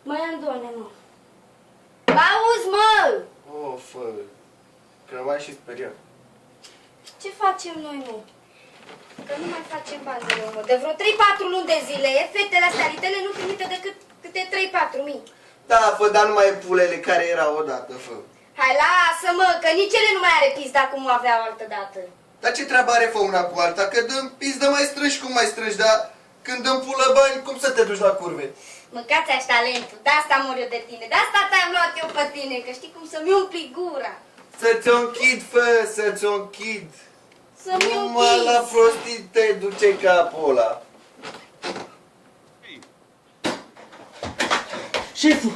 Măi, Andone, mă. Auzi, mă! Of, că m-ai și speriat. Ce facem noi, mă? Că nu mai facem bandele, mă. De vreo 3-4 luni de zile, fetele astea litele nu trimite decât câte 3-4 mii. Da, fă, dar nu mai e pulele care erau odată, fă. Hai, lasă, mă, că nici ele nu mai are pizda cum aveau altă dată. Dar ce treabă are fă una cu alta? Că dăm pizdă mai strângi cum mai strângi, dar când dăm pulă bani, cum să te duci la curve? Mâncați-aș talentul, de asta mor eu de tine, de asta te-am luat eu pe tine, că știi cum să-mi umpli gura. Să-ți-o închid, fă, să-ți-o închid. Să-mi Numai la închizi. prostii te duce capul ăla. Șeful!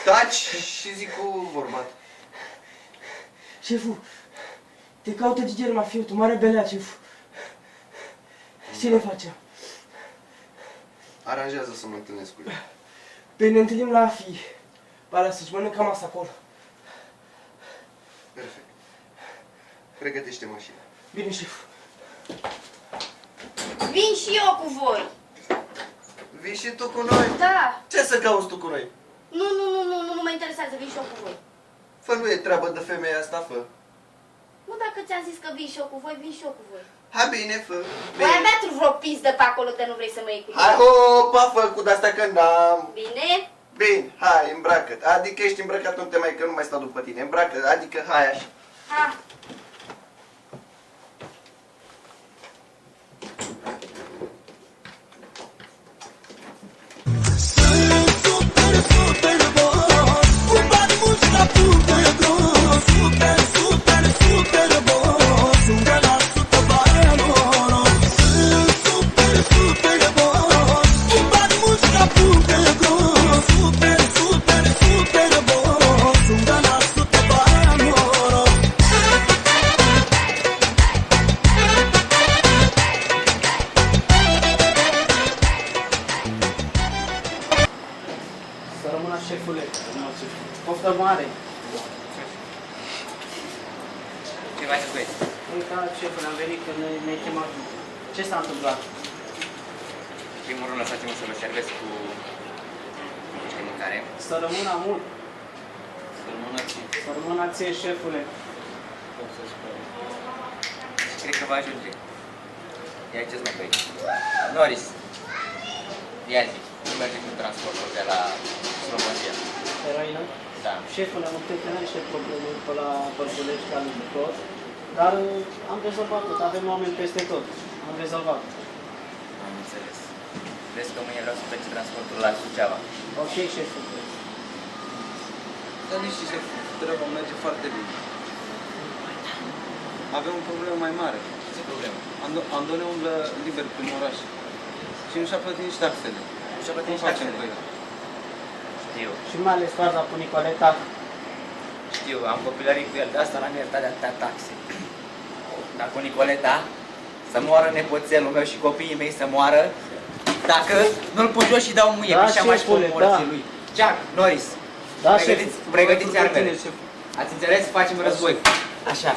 Taci și zic cu vorba. Șeful, te caută Gigel Mafiotul, mare belea, șeful. Ce ne facem? Aranjează să mă întâlnesc cu el. Păi ne întâlnim la AFI. Ba, să-și mănâncă masa acolo. Perfect. Pregătește mașina. Bine, șeful. Vin și eu cu voi. Vii și tu cu noi? Da. Ce să cauți tu cu noi? Nu mă interesează, vin și eu cu voi. Fă, nu e treabă de femeia asta, fă. Nu, dacă ți-am zis că vin și eu cu voi, vin și eu cu voi. Hai bine, fă. Voi avea tu vreo pizdă pe acolo de nu vrei să mă iei cu Hai, tine. opa, fă, cu de-astea că n-am. Bine? Bine, hai, îmbracă-te. Adică ești îmbrăcat, nu te mai, că nu mai stau după tine. Îmbracă, adică hai așa. Ha. Să rămână șefule. Poftă mare. Ce faceți băieți? Uita, șefule, am venit că ne-ai chemat. Ce s-a întâmplat? În primul rând lăsați-mă să vă servesc cu niște mâncare. Să rămână mult. Să rămână și Să rămână ție, șefule. cred că va ajunge. Ia ce mă băieți. Noris, ia zi, cum merge cu transportul de la Slobozia? Heroină? Da. Șefule, am întâlnit niște probleme pe la Bărzulești, ca lucrător, dar am rezolvat tot. Avem oameni peste tot. Am rezolvat. Am înțeles. Vezi că mâine vreau să plece transportul la Suceava. Ok, șefule. Dar nici ce treaba merge foarte bine. Avem o problemă mai mare. Ce problemă? Andone umblă liber prin oraș. Și nu și-a plătit nici taxele. Nu și-a plătit Cum nici facem taxele. cu el? Știu, Și mai ales faza cu Nicoleta. știu, am copilărit cu el, de asta l-am iertat de atâtea taxe. Dar cu Nicoleta, să moară nepoțelul meu și copiii mei să moară, dacă nu-l pun jos și dau muie, Da, pe și-am mai șefule, morții da. lui. Jack, Norris, Da, pregătiți Alături de armele. tine, șef. Ați înțeles? Facem război. Așa.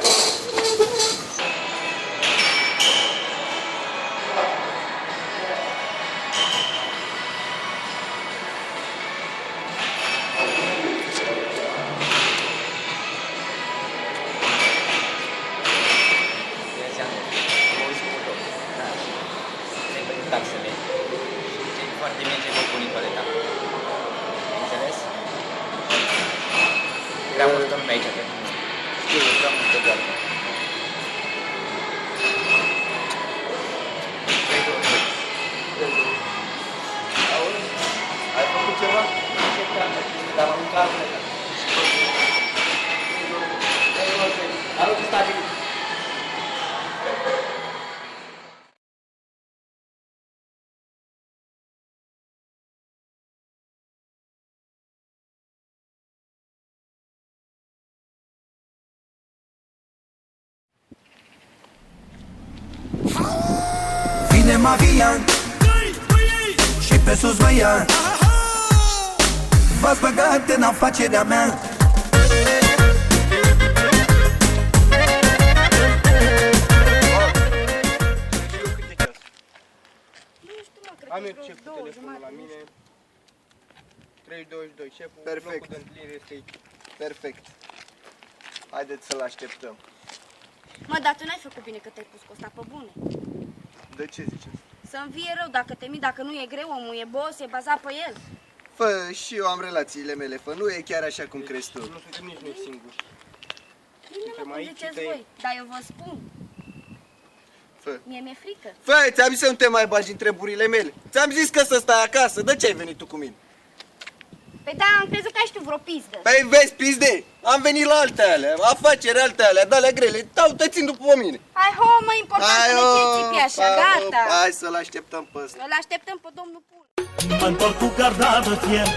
Taxele. Și foarte bine ce vă pun Nicoleta. Înțeles? Prea multă lume aici, cred. Știu, prea multă doară. Auzi? Ai făcut ceva? Ce treabă? Dar am mâncat armele. Arăți stabilit. Vine Mavian și pe sus mă ia. V-ați băgat în afacerea mea. Nu știu, mă, cred Am eu șeful telefonul la mine. 322, șeful, Perfect. locul de întâlnire este aici. Perfect. Haideți să-l așteptăm. Mă, dar tu n-ai făcut bine că te-ai pus cu ăsta pe bune. De ce ziceți? Să-mi fie rău dacă te mii, dacă nu e greu, omul e boss, e bazat pe el. Fă, și eu am relațiile mele, fă, nu e chiar așa cum crezi tu. Nu suntem nici noi singuri. Bine, Suntem mă, cum aici, ziceți te- voi, dar eu vă spun, Fă. mie mi-e frică. Fă, ți-am zis să nu te mai bagi în treburile mele. Ți-am zis că să stai acasă, de ce ai venit tu cu mine? Păi da, am crezut că ai știu vreo pizdă. Păi vezi, pizde, am venit la alte alea, afaceri alte alea, de-alea grele, te țin după mine. Hai, ho, mă, important să ne țipi așa, gata. Hai să-l așteptăm pe ăsta. Îl așteptăm pe domnul Pul. Mă întorc cu garda de fier,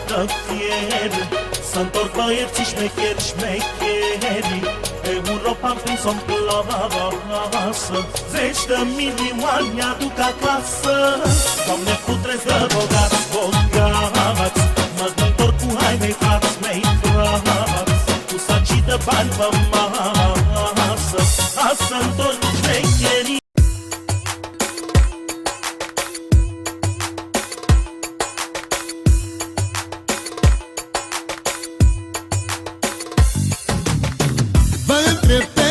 să întorc băieții șmecheri. Europa-n prins-o-n plasă, 10 de milioane aduc acasă. Doamne, puteți de bogați, mă întorc cu haine frați mei frați, cu saci de bani pe masă, a să întorc șmecherii. Vă întreb pe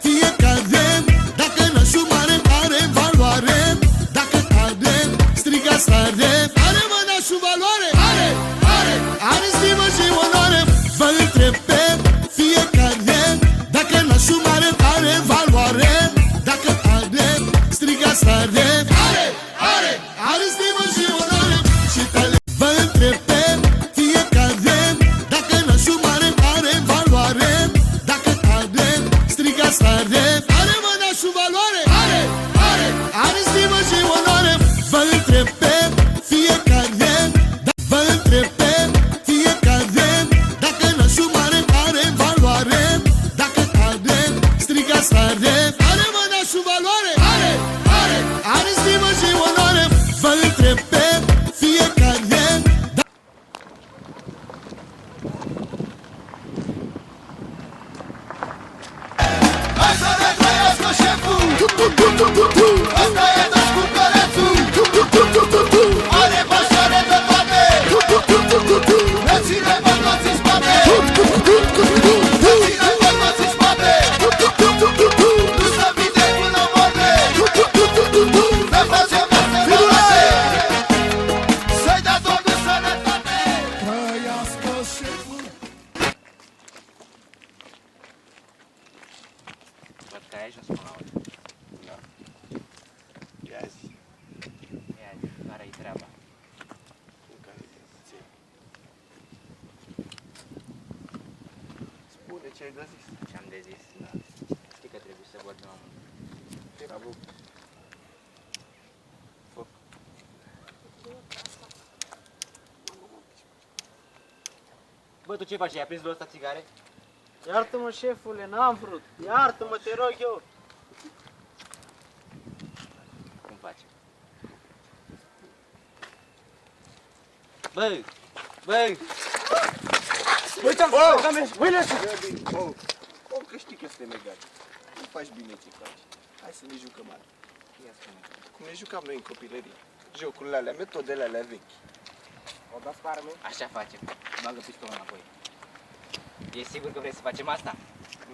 fiecare dacă nașul mare are valoare. Dacă are, strigați tare. Are, mă, nașul valoare? Are, are, are stimă și onoare. Vă întreb pe fiecare dacă nașul mare are valoare. Dacă are, strigați tare. Are, are, are stimă și onoare și tale. Vă întreb pe fiecare dacă nașul mare are valoare. Dacă are, strigați tare. Are, mă, nașul valoare? Are, are, are stimă și onoare. Vă întreb pe fiecare, vă întreb pe fiecare dacă nașul mare are valoare. Dacă are, strigați tare. Are, mă, nașul valoare? Are, are, are stimă și onoare. Vă întreb pe fiecare. Hai să ne trăiască șeful! Asta e descurcărețul! Are pașare de toate! Ne ține pe toți în spate! Ne ține pe toți în spate! Nu se vine până moarte! Ne facem peste toate! Să-i dea Domnul sănătate! Trăiască șeful. Văd că ai ajuns până la urmă. Da. Ia zi. Ia zi, care-i treaba? Spune ce ai de zis. Ce-am de zis? Da. Știi că trebuie să vorbim amândoi. Bravo. Foc. Bă, tu ce faci? Ai prins de ăsta țigare? Iartă-mă, șefule, n-am vrut. Iartă-mă, te rog eu. Cum faci? Bă! Bă! Băi, ce-am făcut? Băi, lăsă! Om, că știi că suntem egali. Nu faci bine ce faci. Hai să ne jucăm alea. Ia spune. Cum ne jucam noi în copilărie. Jocurile alea, metodele alea vechi. O dați pe arme? Așa facem. Bagă pistolul înapoi. E sigur că vrei să facem asta?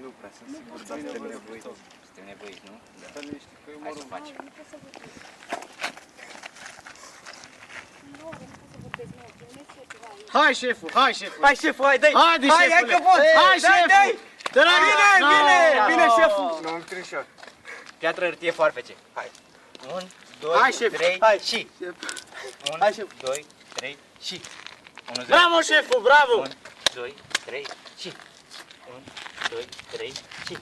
Nu prea sunt sigur, dar suntem nevoiți. Suntem nevoiți, nu? Să ne știi că e Hai să umorul. facem. Hai, șeful, hai, șeful. Hai, șeful, hai, dai! Haide, șefule. Hai că poți! Hai, șeful. Bine, șeful! Nu, am trișat. Piatră, hârtie, foarfece. Hai. 1, 2, Hai, șef. 3, Hai. și. 1, Hai, șef. 2, 3, și. 1, 0. Bravo, șeful, bravo. 1, 2, 3, și. 1, 2, 3, și.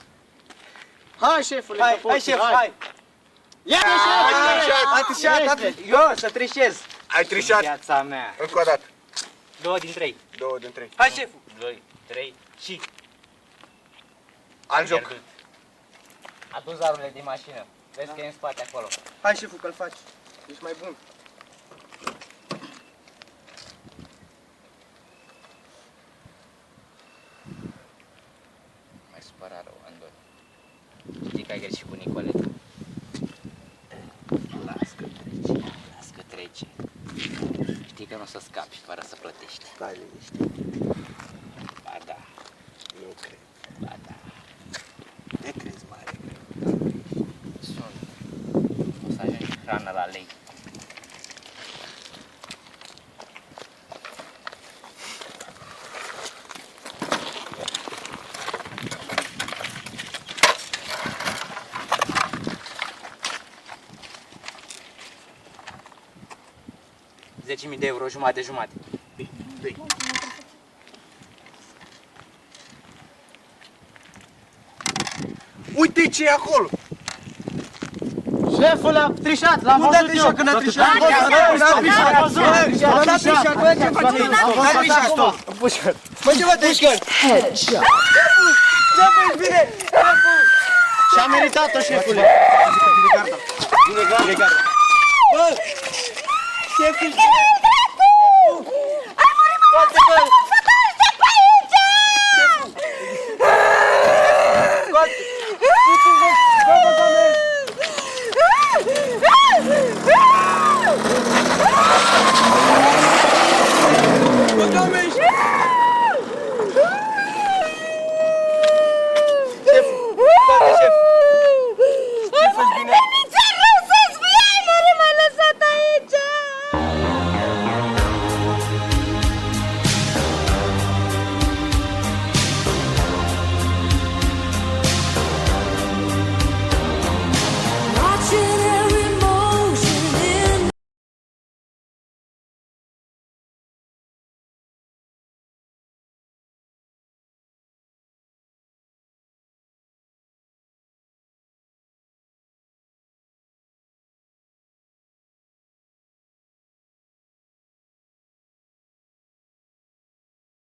Hai, șefule, Hai, că poți, hai, șef, hai! Ia, A trișat, eu să trișez. Ai trișat. Viața mea. Încă o dată. 2 din 3. 2 din 3. Hai, șeful. 2, 3, și. Alt joc. Pierdut. Adu zarurile din mașină. Vezi că e în spate acolo. Hai, șeful, că-l faci. Ești mai bun. Mai supărat rău, Andoi. Știi că ai greșit cu Nicoleta? Las că trece. că nu o să scapi fără să plătești. Stai liniștit. Ba da, Nu cred. ba da. Te crezi mare. Sunt. O să ajungi hrană la lei. $10.000 de euro, jumate. Uite ce e acolo! Șefule, am trișat, l-am Unde a văzut eu. trișat? Când a trișat? N-a trișat, bă, ce faceți? N-a trișat tot! Bă, ce vă trișcări? Ce faci bine? Și-a meritat-o, șefule. Bine garda! Bă! Șeful! Ai murit, mă, să mă fătăște pe aici! Bă, doamne!